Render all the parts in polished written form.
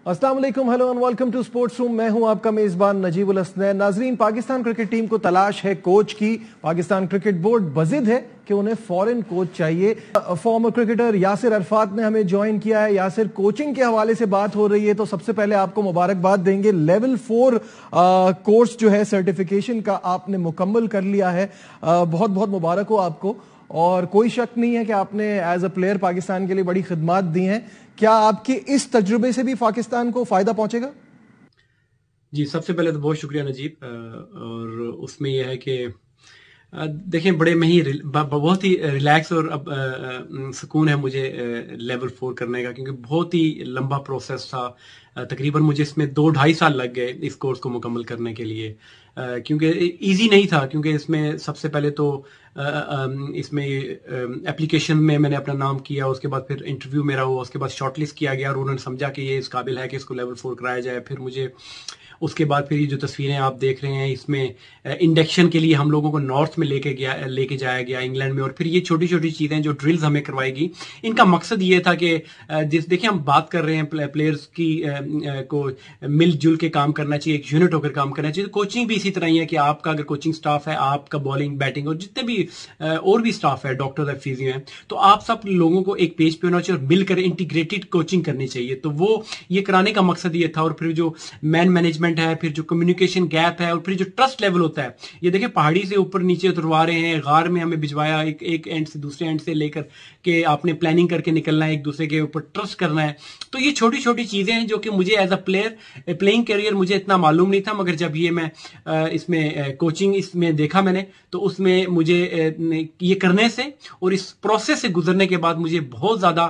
अस्सलाम वालेकुम, hello and welcome to sports room. मैं हूं आपका मेजबान नजीबुल हसनैन। नाजरीन, पाकिस्तान क्रिकेट टीम को तलाश है कोच की। पाकिस्तान क्रिकेट बोर्ड बजिद है कि उन्हें फॉरेन कोच चाहिए। फॉर्मर क्रिकेटर यासिर अरफात ने हमें ज्वाइन किया है। यासिर, कोचिंग के हवाले से बात हो रही है तो सबसे पहले आपको मुबारकबाद देंगे। लेवल 4 कोर्स जो है सर्टिफिकेशन का आपने मुकम्मल कर लिया है। बहुत बहुत मुबारक हो आपको। और कोई शक नहीं है कि आपने एज अ प्लेयर पाकिस्तान के लिए बड़ी खिदमत दी हैं। क्या आपके इस तजुर्बे से भी पाकिस्तान को फायदा पहुंचेगा? जी, सबसे पहले तो बहुत शुक्रिया नजीब। और उसमें यह है कि देखें, बड़े में ही बहुत ही रिलैक्स और अब सुकून है मुझे लेवल 4 करने का, क्योंकि बहुत ही लंबा प्रोसेस था। तकरीबन मुझे इसमें 2-2.5 साल लग गए इस कोर्स को मुकम्मल करने के लिए, क्योंकि इजी नहीं था। क्योंकि इसमें सबसे पहले तो इसमें एप्लीकेशन में मैंने अपना नाम किया, उसके बाद फिर इंटरव्यू मेरा हुआ, उसके बाद शॉर्टलिस्ट किया गया और उन्होंने समझा कि ये इस काबिल है कि इसको लेवल 4 कराया जाए। फिर मुझे उसके बाद फिर ये जो तस्वीरें आप देख रहे हैं, इसमें इंडक्शन के लिए हम लोगों को नॉर्थ में लेके जाया गया इंग्लैंड में। और फिर ये छोटी छोटी चीजें जो ड्रिल्स हमें करवाएगी, इनका मकसद ये था कि देखिए हम बात कर रहे हैं प्लेयर्स की को मिलजुल के काम करना चाहिए, एक यूनिट होकर काम करना चाहिए। कोचिंग भी इसी तरह ही है कि आपका अगर कोचिंग स्टाफ है, आपका बॉलिंग बैटिंग और जितने भी और भी स्टाफ है, डॉक्टर है, फिजियो है, तो आप सब लोगों को एक पेज पे होना चाहिए और मिलकर इंटीग्रेटेड कोचिंग करनी चाहिए। तो वो ये कराने का मकसद ये था। और फिर जो मैन मैनेजमेंट है, फिर जो कम्युनिकेशन गैप है और फिर जो ट्रस्ट लेवल होता है, ये देखिए पहाड़ी से ऊपर नीचे उतरवा रहे हैं, गार में हमें भिजवाया, एक एंड से दूसरे एंड से लेकर के आपने प्लानिंग करके निकलना है, एक दूसरे के ऊपर ट्रस्ट करना है। तो ये छोटी छोटी चीजें हैं जो कि मुझे as a player playing career मुझे इतना मालूम नहीं था, मगर जब ये मैं इसमें कोचिंग इसमें देखा मैंने, तो उसमें मुझे ये करने से और इस प्रोसेस से गुजरने के बाद मुझे बहुत ज्यादा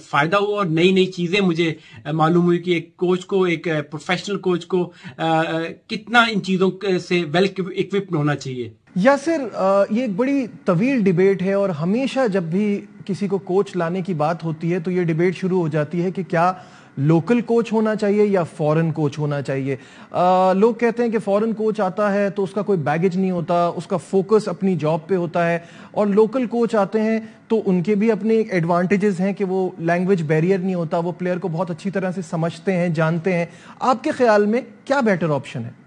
फायदा हुआ और नई नई चीजें मुझे मालूम हुई कि एक कोच को, एक प्रोफेशनल कोच को कितना इन चीजों से वेल इक्विप्ड होना चाहिए। यासिर, ये एक बड़ी तवील डिबेट है और हमेशा जब भी किसी को कोच लाने की बात होती है तो ये डिबेट शुरू हो जाती है कि क्या लोकल कोच होना चाहिए या फॉरेन कोच होना चाहिए। लोग कहते हैं कि फॉरेन कोच आता है तो उसका कोई बैगेज नहीं होता, उसका फोकस अपनी जॉब पे होता है, और लोकल कोच आते हैं तो उनके भी अपने एडवांटेजेस हैं कि वो लैंग्वेज बैरियर नहीं होता, वो प्लेयर को बहुत अच्छी तरह से समझते हैं, जानते हैं। आपके ख्याल में क्या बेटर ऑप्शन है?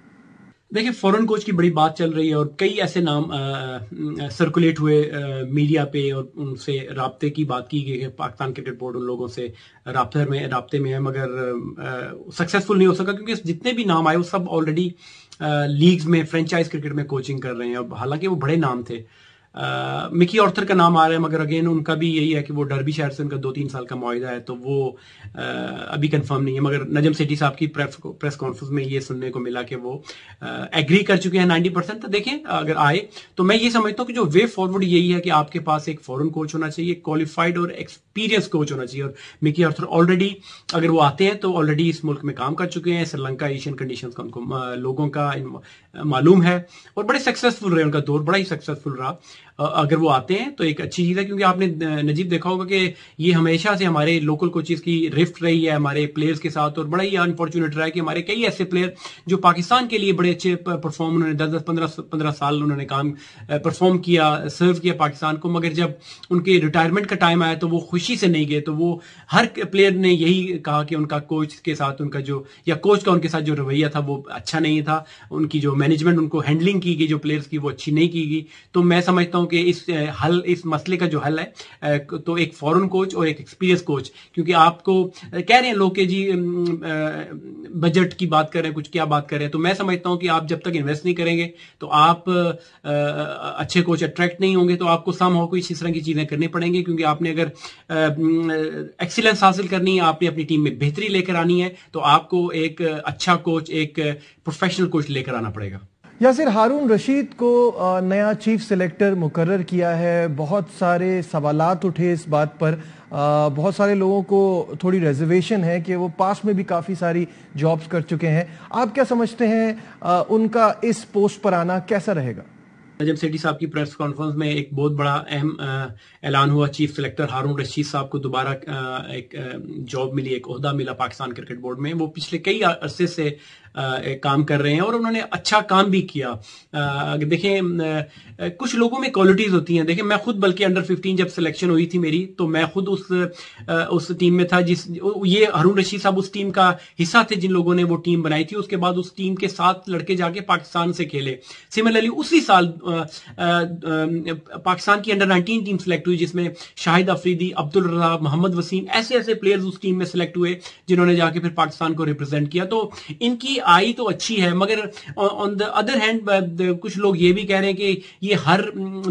देखिए, फॉरेन कोच की बड़ी बात चल रही है और कई ऐसे नाम सर्कुलेट हुए मीडिया पे और उनसे राब्ते की बात की गई है। पाकिस्तान क्रिकेट बोर्ड उन लोगों से राब्ते में है, मगर सक्सेसफुल नहीं हो सका, क्योंकि जितने भी नाम आए वो सब ऑलरेडी लीग्स में, फ्रेंचाइज क्रिकेट में कोचिंग कर रहे हैं। और हालांकि वो बड़े नाम थे। मिकी ऑर्थर का नाम आ रहा है, मगर अगेन उनका भी यही है कि वो डर्बी शहर से उनका 2-3 साल का मुआहिदा है, तो वो अभी कंफर्म नहीं है। मगर नजम सेठी साहब की प्रेस कॉन्फ्रेंस में ये सुनने को मिला कि वो एग्री कर चुके हैं 90%। तो देखें, अगर आए तो मैं ये समझता हूँ कि जो वे फॉरवर्ड यही है कि आपके पास एक फॉरेन कोच होना चाहिए, क्वालिफाइड और एक्सपीरियंस कोच होना चाहिए। और मिकी ऑर्थर ऑलरेडी, अगर वो आते हैं तो ऑलरेडी इस मुल्क में काम कर चुके हैं। श्रीलंका, एशियन कंडीशन का उनको लोगों का मालूम है और बड़े सक्सेसफुल रहे, उनका दौर बड़ा ही सक्सेसफुल रहा। अगर वो आते हैं तो एक अच्छी चीज है, क्योंकि आपने नजीब देखा होगा कि ये हमेशा से हमारे लोकल कोचेस की रिफ्ट रही है हमारे प्लेयर्स के साथ, और बड़ा ही अनफॉर्चुनेट रहा है कि हमारे कई ऐसे प्लेयर जो पाकिस्तान के लिए बड़े अच्छे परफॉर्म, उन्होंने 10-15 साल उन्होंने काम परफॉर्म किया, सर्व किया पाकिस्तान को, मगर जब उनके रिटायरमेंट का टाइम आया तो वो खुशी से नहीं गए। तो वो हर प्लेयर ने यही कहा कि उनका कोच के साथ उनका जो, या कोच का उनके साथ जो रवैया था वो अच्छा नहीं था, उनकी जो मैनेजमेंट, उनको हैंडलिंग की गई जो प्लेयर्स की, वो अच्छी नहीं की गई। तो मैं समझता हूं कि इस मसले का जो हल है, तो एक फॉरेन कोच और एक एक्सपीरियंस कोच। क्योंकि आपको कह रहे हैं लोग कि जी बजट की बात कर रहे हैं, कुछ क्या बात कर रहे हैं, तो मैं समझता हूं कि आप जब तक इन्वेस्ट नहीं करेंगे तो आप अच्छे कोच अट्रैक्ट नहीं होंगे। तो आपको समहाउ कुछ इस तरह की चीजें करनी पड़ेंगी, क्योंकि आपने अगर एक्सीलेंस हासिल करनी है, आपने अपनी टीम में बेहतरी लेकर आनी है, तो आपको एक अच्छा कोच, एक प्रोफेशनल कोच लेकर आना पड़ेगा। यासिर, हारून रशीद को नया चीफ सिलेक्टर मुकर्रर किया है। बहुत सारे सवालात उठे इस बात पर। बहुत सारे लोगों को थोड़ी रिजर्वेशन है कि वो पास में भी काफ़ी सारी जॉब्स कर चुके हैं। आप क्या समझते हैं उनका इस पोस्ट पर आना कैसा रहेगा? नजम सेठी साहब की प्रेस कॉन्फ्रेंस में एक बहुत बड़ा अहम ऐलान हुआ। चीफ सिलेक्टर हारून रशीद साहब को दोबारा एक जॉब मिली, एक ओहदा मिला पाकिस्तान क्रिकेट बोर्ड में। वो पिछले कई अरसे से काम कर रहे हैं और उन्होंने अच्छा काम भी किया। देखें कुछ लोगों में क्वालिटीज होती हैं। देखें मैं खुद बल्कि अंडर 15 जब सिलेक्शन हुई थी मेरी, तो मैं खुद उस टीम में था ये हारून रशीद साहब उस टीम का हिस्सा थे जिन लोगों ने वो टीम बनाई थी। उसके बाद उस टीम के 7 लड़के जाके पाकिस्तान से खेले। सिमिलरली उसी साल पाकिस्तान की अंडर 19 टीम सिलेक्ट हुई जिसमें शाहिद अफरीदी, अब्दुल रज़ाक, मोहम्मद वसीम ऐसे प्लेयर्स उस टीम में सिलेक्ट हुए जिन्होंने जाके फिर पाकिस्तान को रिप्रेजेंट किया। तो इनकी आई तो अच्छी है, मगर ऑन द अदर हैंड कुछ लोग ये भी कह रहे हैं कि ये हर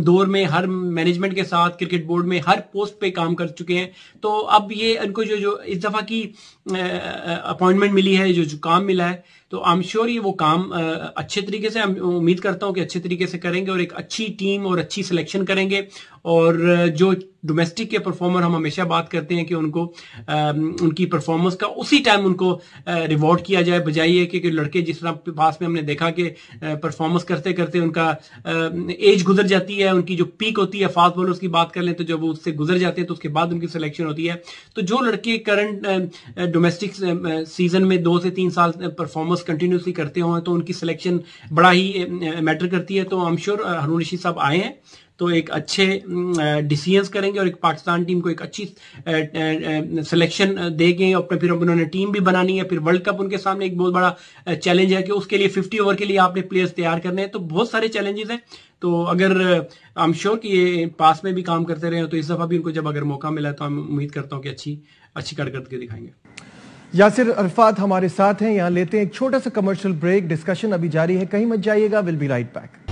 दौर में हर मैनेजमेंट के साथ क्रिकेट बोर्ड में हर पोस्ट पे काम कर चुके हैं। तो अब ये इनको जो इस दफा की अपॉइंटमेंट मिली है, जो काम मिला है, तो आई एम श्योर ये वो काम अच्छे तरीके से, उम्मीद करता हूं कि अच्छे तरीके से करेंगे और एक अच्छी टीम और अच्छी सिलेक्शन करेंगे। और जो डोमेस्टिक के परफॉर्मर हम हमेशा बात करते हैं कि उनको उनकी परफॉर्मेंस का उसी टाइम उनको रिवॉर्ड किया जाए, बजाय ये कि लड़के जिस तरह पास में हमने देखा कि परफॉर्मेंस करते करते उनका एज गुजर जाती है, उनकी जो पीक होती है, फास्ट बॉलर्स की बात कर लें तो जब वो उससे गुजर जाते हैं तो उसके बाद उनकी सिलेक्शन होती है। तो जो लड़के करंट डोमेस्टिक सीजन में 2 से 3 साल परफॉर्मेंस कंटिन्यूसली करते हो तो उनकी सिलेक्शन बड़ा ही मैटर करती है। तो आई एम श्योर हारून रशीद साहब आए हैं तो एक अच्छे डिसीजंस करेंगे और एक पाकिस्तान टीम को एक अच्छी सिलेक्शन देंगे। और फिर उन्होंने टीम भी बनानी है, फिर वर्ल्ड कप उनके सामने एक बहुत बड़ा चैलेंज है कि उसके लिए 50 ओवर के लिए आपने प्लेयर्स तैयार करने हैं। तो बहुत सारे चैलेंजेस हैं। तो अगर आई एम श्योर कि ये पास में भी काम करते रहे तो इस दफा भी उनको जब अगर मौका मिला तो मैं उम्मीद करता हूं कि अच्छी कारकर्दगी दिखाएंगे। यासिर अरफात हमारे साथ हैं। यहां लेते हैं एक छोटा सा कमर्शियल ब्रेक। डिस्कशन अभी जारी है, कहीं मत जाइएगा। Will be right back.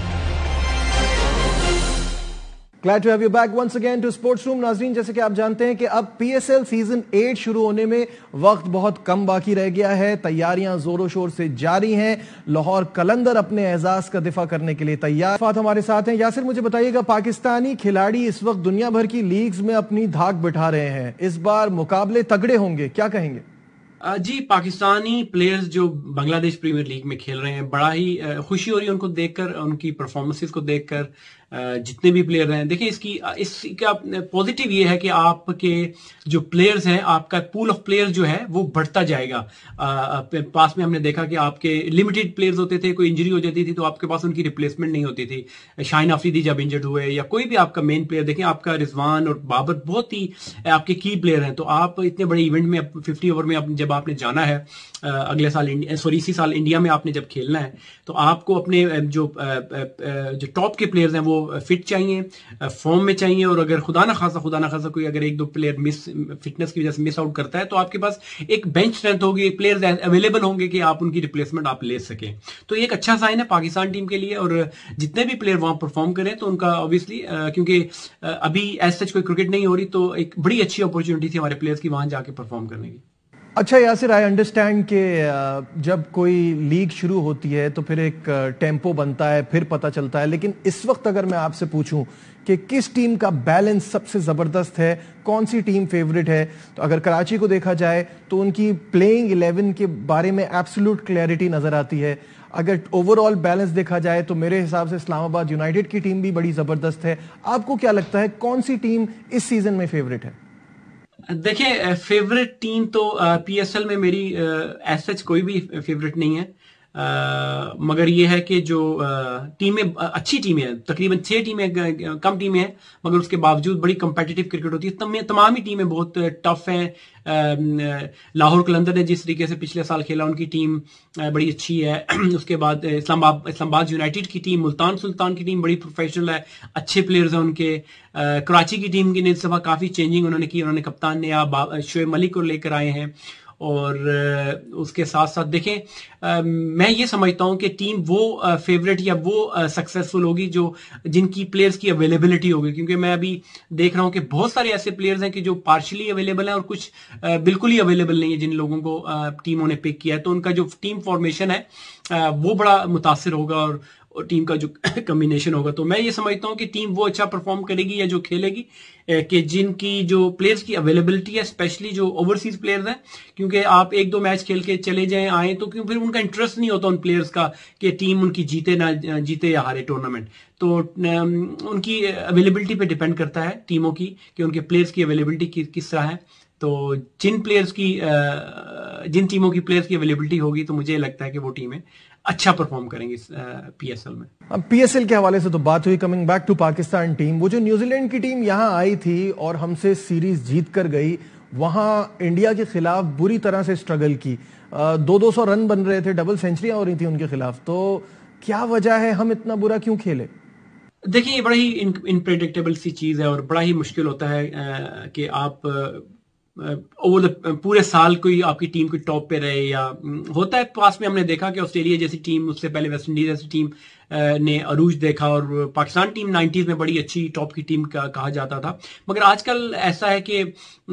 Glad to have you back once again to Sports Room। नाजरीन, जैसे कि आप जानते हैं कि अब PSL सीजन 8 शुरू होने में वक्त बहुत कम बाकी रह गया है। तैयारियां जोरों शोर से जारी हैं। लाहौर कलंदर अपने एजाज का दिफा करने के लिए तैयार। फात हमारे साथ हैं। यासिर, मुझे बताइएगा, पाकिस्तानी खिलाड़ी इस वक्त दुनिया भर की लीग्स में अपनी धाक बिठा रहे हैं। इस बार मुकाबले तगड़े होंगे, क्या कहेंगे? जी, पाकिस्तानी प्लेयर्स जो बांग्लादेश प्रीमियर लीग में खेल रहे हैं, बड़ा ही खुशी हो रही है उनको देखकर, उनकी परफॉर्मेंसेस को देखकर। जितने भी प्लेयर हैं, देखिए इसका पॉजिटिव ये है कि आपके जो प्लेयर्स हैं, आपका पूल ऑफ प्लेयर्स जो है वो बढ़ता जाएगा। पास में हमने देखा कि आपके लिमिटेड प्लेयर्स होते थे, कोई इंजरी हो जाती थी तो आपके पास उनकी रिप्लेसमेंट नहीं होती थी। शाहीन अफरीदी जब इंजर्ड हुए या कोई भी आपका मेन प्लेयर, देखें आपका रिजवान और बाबर बहुत ही आपके की प्लेयर हैं। तो आप इतने बड़े इवेंट में 50 ओवर में जब आपने जाना है, अगले साल इसी साल इंडिया में आपने जब खेलना है, तो आपको अपने जो टॉप के प्लेयर्स हैं वो फिट चाहिए, फॉर्म में चाहिए। और अगर खुदा ना खासा कोई अगर 1-2 प्लेयर फिटनेस की वजह से मिस आउट करता है तो आपके पास एक बेंच स्ट्रेंथ होगी, प्लेयर्स अवेलेबल होंगे कि आप उनकी रिप्लेसमेंट आप ले सकें। तो ये एक अच्छा साइन है पाकिस्तान टीम के लिए। और जितने भी प्लेयर वहां परफॉर्म करें तो उनका ऑब्वियसली, क्योंकि अभी एज सच कोई क्रिकेट नहीं हो रही, तो एक बड़ी अच्छी अपॉर्चुनिटी थी हमारे प्लेयर्स की वहां जाके परफॉर्म करने की। अच्छा यासिर, आई अंडरस्टैंड कि जब कोई लीग शुरू होती है तो फिर एक टेम्पो बनता है, फिर पता चलता है। लेकिन इस वक्त अगर मैं आपसे पूछूं कि किस टीम का बैलेंस सबसे जबरदस्त है, कौन सी टीम फेवरेट है, तो अगर कराची को देखा जाए तो उनकी प्लेइंग 11 के बारे में एब्सोल्यूट क्लैरिटी नजर आती है। अगर ओवरऑल बैलेंस देखा जाए तो मेरे हिसाब से इस्लामाबाद यूनाइटेड की टीम भी बड़ी जबरदस्त है। आपको क्या लगता है कौन सी टीम इस सीजन में फेवरेट है? देखिए, फेवरेट टीम तो PSL में मेरी एज सच कोई भी फेवरेट नहीं है। मगर ये है कि जो टीमें अच्छी टीमें हैं, तकरीबन 6 टीमें, कम टीमें हैं मगर उसके बावजूद बड़ी कंपेटिटिव क्रिकेट होती है। तमाम ही टीमें बहुत टफ हैं। लाहौर कलंदर ने जिस तरीके से पिछले साल खेला, उनकी टीम बड़ी अच्छी है। उसके बाद इस्लामाबाद यूनाइटेड की टीम, मुल्तान सुल्तान की टीम बड़ी प्रोफेशनल है, अच्छे प्लेयर्स हैं उनके। कराची की टीम की इस दफा काफी चेंजिंग उन्होंने की। उन्होंने कप्तान नया शोएब मलिक को लेकर आए हैं। और उसके साथ साथ देखें, मैं ये समझता हूं कि टीम वो फेवरेट या वो सक्सेसफुल होगी जो जिनकी प्लेयर्स की अवेलेबिलिटी होगी। क्योंकि मैं अभी देख रहा हूं कि बहुत सारे ऐसे प्लेयर्स हैं कि जो पार्शियली अवेलेबल हैं और कुछ बिल्कुल ही अवेलेबल नहीं है जिन लोगों को टीमों ने पिक किया है। तो उनका जो टीम फॉर्मेशन है वो बड़ा मुतासिर होगा और टीम का जो कॉम्बिनेशन होगा। तो मैं ये समझता हूं कि टीम वो अच्छा परफॉर्म करेगी या जो खेलेगी कि जिनकी जो प्लेयर्स की अवेलेबिलिटी है, स्पेशली जो ओवरसीज प्लेयर्स हैं। क्योंकि आप 1-2 मैच खेल के चले जाएं आए तो क्यों फिर उनका इंटरेस्ट नहीं होता उन प्लेयर्स का कि टीम उनकी जीते या हारे टूर्नामेंट। तो उनकी अवेलेबिलिटी पे डिपेंड करता है टीमों की कि उनके प्लेयर्स की अवेलेबिलिटी किस तरह है। तो जिन टीमों की प्लेयर्स की अवेलेबिलिटी होगी तो मुझे लगता है कि वो टीमें अच्छा परफॉर्म करेंगी पीएसएल में। अब पीएसएल के हवाले से तो बात हुई, coming back to Pakistan team, वो जो न्यूजीलैंड की टीम यहां आई थी और हमसे सीरीज जीत कर गई, वहां इंडिया के खिलाफ बुरी तरह से स्ट्रगल की, 200 रन बन रहे थे, डबल सेंचुरियां हो रही थी उनके खिलाफ, तो क्या वजह है, हम इतना बुरा क्यों खेले? देखिए, ये बड़ा ही इनप्रेडिक्टेबल सी चीज है और बड़ा ही मुश्किल होता है कि आप ओवर पूरे साल कोई आपकी टीम कोई टॉप पे रहे, या होता है पास में हमने देखा कि ऑस्ट्रेलिया जैसी टीम, उससे पहले वेस्ट इंडीज जैसी टीम ने अरूज देखा, और पाकिस्तान टीम 90s में बड़ी अच्छी टॉप की टीम कहा जाता था। मगर आजकल ऐसा है कि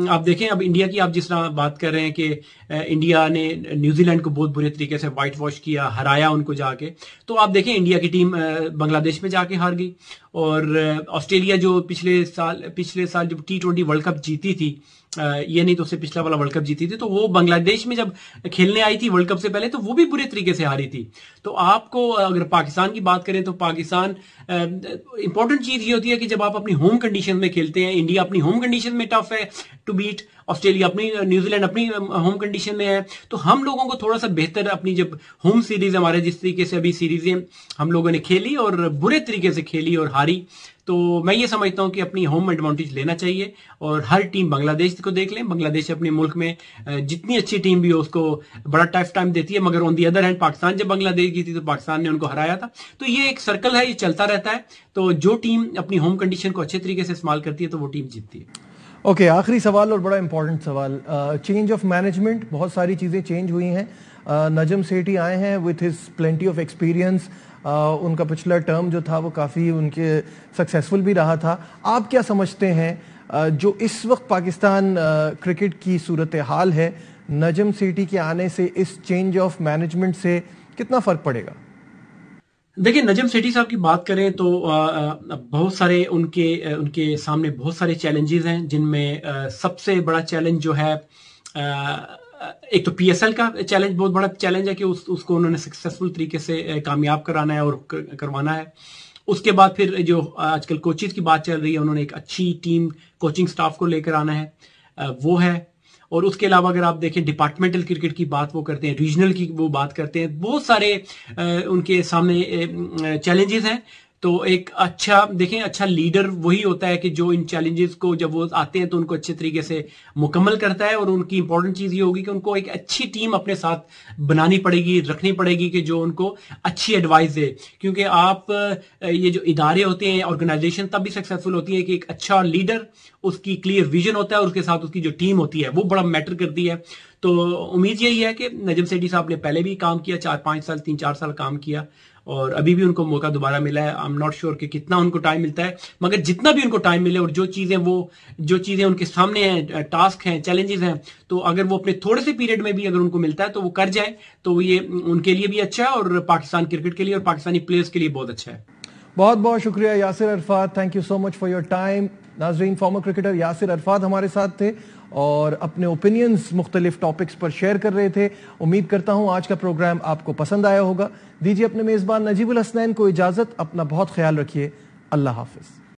आप देखें, अब इंडिया की आप जिस तरह बात कर रहे हैं कि इंडिया ने न्यूजीलैंड को बहुत बुरे तरीके से व्हाइट वॉश किया, हराया उनको जाके, तो आप देखें इंडिया की टीम बांग्लादेश में जाके हार गई, और ऑस्ट्रेलिया जो पिछले साल जब T20 वर्ल्ड कप जीती थी, ये नहीं तो उससे पिछला वाला वर्ल्ड कप जीती थी, तो वो बांग्लादेश में जब खेलने आई थी वर्ल्ड कप से पहले, तो वो भी बुरे तरीके से हारी थी। तो आपको अगर पाकिस्तान की बात करें तो पाकिस्तान, इंपॉर्टेंट चीज ये होती है कि जब आप अपनी होम कंडीशन में खेलते हैं, इंडिया अपनी होम कंडीशन में टफ है टू बीट, ऑस्ट्रेलिया अपनी, न्यूजीलैंड अपनी होम कंडीशन में है, तो हम लोगों को थोड़ा सा बेहतर अपनी जब होम सीरीज हमारे जिस तरीके से अभी सीरीजें हम लोगों ने खेली और बुरे तरीके से खेली और हारी, तो मैं ये समझता हूं कि अपनी होम एडवांटेज लेना चाहिए। और हर टीम, बांग्लादेश को देख लें, बांग्लादेश अपने मुल्क में जितनी अच्छी टीम भी हो उसको बड़ा टफ टाइम देती है, मगर on the other hand Pakistan जब बांग्लादेश की थी तो पाकिस्तान ने उनको हराया था। तो ये एक सर्कल है, ये चलता रहता है, तो जो टीम अपनी होम कंडीशन को अच्छे तरीके से इस्तेमाल करती है तो वो टीम जीतती है। ओके, आखिरी सवाल और बड़ा इंपॉर्टेंट सवाल, चेंज ऑफ मैनेजमेंट, बहुत सारी चीजें चेंज हुई हैं। नजम सेठी आए हैं with his plenty of experience, उनका पिछला टर्म जो था वो काफ़ी उनके सक्सेसफुल भी रहा था। आप क्या समझते हैं जो इस वक्त पाकिस्तान क्रिकेट की सूरत हाल है, नजम सेठी के आने से, इस चेंज ऑफ मैनेजमेंट से कितना फ़र्क पड़ेगा? देखिए, नजम सेठी साहब की बात करें तो बहुत सारे उनके सामने बहुत सारे चैलेंजेस हैं, जिनमें सबसे बड़ा चैलेंज जो है, एक तो पीएसएल का चैलेंज, बहुत बड़ा चैलेंज है कि उसको उन्होंने सक्सेसफुल तरीके से कामयाब कराना है और करवाना है। उसके बाद फिर जो आजकल कोचेस की बात चल रही है, उन्होंने एक अच्छी टीम, कोचिंग स्टाफ को लेकर आना है, वो है। और उसके अलावा अगर आप देखें डिपार्टमेंटल क्रिकेट की बात वो करते हैं, रीजनल की वो बात करते हैं, बहुत सारे उनके सामने चैलेंजेस हैं। तो एक अच्छा लीडर वही होता है कि जो इन चैलेंजेस को जब वो आते हैं तो उनको अच्छे तरीके से मुकम्मल करता है। और उनकी इंपॉर्टेंट चीज ये होगी कि उनको एक अच्छी टीम अपने साथ बनानी पड़ेगी, रखनी पड़ेगी, कि जो उनको अच्छी एडवाइस दे। क्योंकि आप ये जो इदारे होते हैं, ऑर्गेनाइजेशन तब भी सक्सेसफुल होती है कि एक अच्छा लीडर, उसकी क्लियर विजन होता है और उसके साथ उसकी जो टीम होती है वो बड़ा मैटर करती है। तो उम्मीद यही है कि नजम सेठी साहब ने पहले भी काम किया, 3-4 साल काम किया, और अभी भी उनको मौका दोबारा मिला है। आई एम नॉट श्योर कि कितना उनको टाइम मिलता है, मगर जितना भी उनको टाइम मिले और जो चीजें उनके सामने हैं, टास्क हैं, चैलेंजेस हैं, तो अगर वो अपने थोड़े से पीरियड में भी अगर उनको मिलता है तो वो कर जाए, तो ये उनके लिए भी अच्छा है और पाकिस्तान क्रिकेट के लिए और पाकिस्तानी प्लेयर्स के लिए बहुत अच्छा है। बहुत बहुत शुक्रिया Yasir Arafat, thank you so much for your time. नाजरीन, फॉर्मर क्रिकेटर यासिर अरफात हमारे साथ थे और अपने ओपिनियंस मुख्तलिफ टॉपिक्स पर शेयर कर रहे थे। उम्मीद करता हूं आज का प्रोग्राम आपको पसंद आया होगा। दीजिए अपने मेजबान नजीबुल हसनैन को इजाजत, अपना बहुत ख्याल रखिए। अल्लाह हाफिज।